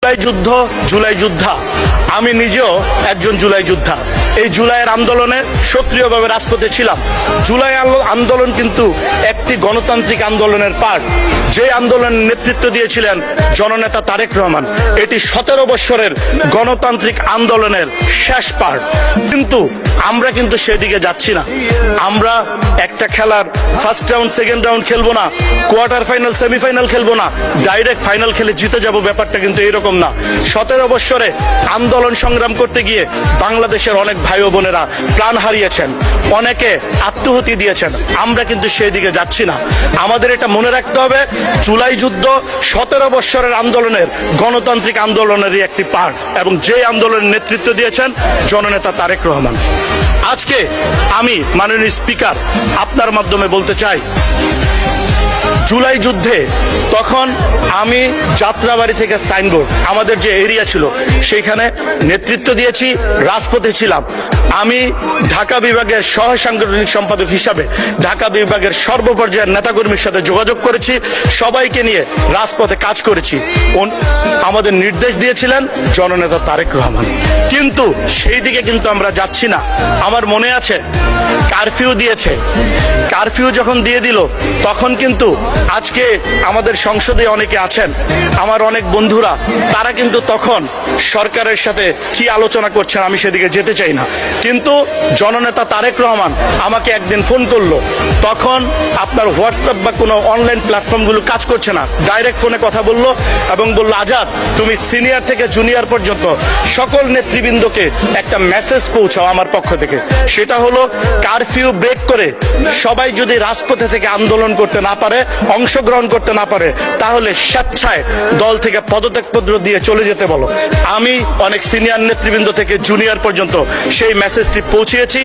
জুলাই যুদ্ধ, জুলাই যোদ্ধা। আমি নিজেও একজন জুলাই যোদ্ধা। এই জুলাইয়ের আন্দোলনে সক্রিয়ভাবে রাজপথে ছিলাম। জুলাই আন্দোলন কিন্তু একটি গণতান্ত্রিক আন্দোলনের পার্ট, যে আন্দোলনের নেতৃত্ব দিয়েছিলেন জননেতা তারেক রহমান। এটি 17 বছরের গণতান্ত্রিক আন্দোলনের শেষ পার্ট। কিন্তু আমরা কিন্তু সেদিকে যাচ্ছি না। আমরা একটা খেলার ফার্স্ট রাউন্ড, সেকেন্ড রাউন্ড খেলবো না, কোয়ার্টার ফাইনাল, সেমিফাইনাল খেলবো না, ডাইরেক্ট ফাইনাল খেলে জিতে যাব, ব্যাপারটা কিন্তু এরকম না। 17 বছরে আন্দোলন সংগ্রাম করতে গিয়ে বাংলাদেশের অনেক ভাই ও বোনেরা প্রাণ হারিয়েছেন, অনেকে আত্মহতি দিয়েছেন। আমরা কিন্তু সেই দিকে যাচ্ছি না। আমাদের এটা মনে রাখতে হবে, জুলাই যুদ্ধ 17 বছরের আন্দোলনের, গণতান্ত্রিক আন্দোলনেরই একটি পার্ট, এবং যে আন্দোলনের নেতৃত্ব দিয়েছেন জননেতা তারেক রহমান। আজকে আমি মাননীয় স্পিকার আপনার মাধ্যমে বলতে চাই, জুলাই যুদ্ধে তখন আমি যাত্রাবাড়ি থেকে সাইনবোর্ড, আমাদের যে এরিয়া ছিল সেইখানে নেতৃত্ব দিয়েছি, রাজপথে ছিলাম। আমি ঢাকা বিভাগের সহ সাংগঠনিক সম্পাদক হিসাবে ঢাকা বিভাগের সর্বপর্যায়ের নেতাকর্মীর সাথে যোগাযোগ করেছি, সবাইকে নিয়ে রাজপথে কাজ করেছি। আমাদের নির্দেশ দিয়েছিলেন জননেতা তারেক রহমান। কিন্তু সেই দিকে কিন্তু আমরা যাচ্ছি না। আমার মনে আছে কারফিউ দিয়েছে, কারফিউ যখন দিয়ে দিল তখন কিন্তু আজকে আমাদের সংসদে অনেকে আছেন, আমার অনেক বন্ধুরা, তারা কিন্তু তখন সরকারের সাথে কি আলোচনা করছেন আমি সেদিকে যেতে চাই না। কিন্তু জননেতা তারেক রহমান আমাকে একদিন ফোন করলো, তখন আপনার হোয়াটসঅ্যাপ বা কোনো অনলাইন প্ল্যাটফর্মগুলো কাজ করছে না, ডাইরেক্ট ফোনে কথা বললো এবং বললো, আজাদ তুমি সিনিয়র থেকে জুনিয়র পর্যন্ত সকল নেতৃবৃন্দকে একটা মেসেজ পৌঁছাও আমার পক্ষ থেকে। সেটা হলো, কারফিউ ব্রেক করে সবাই যদি রাজপথে থেকে আন্দোলন করতে না পারে, অংশগ্রহণ করতে না পারে, তাহলে স্বেচ্ছায় দল থেকে পদত্যাগপত্র দিয়ে চলে যেতে বলো। আমি অনেক সিনিয়র নেতৃবৃন্দ থেকে জুনিয়র পর্যন্ত সেই মেসেজটি পৌঁছিয়েছি।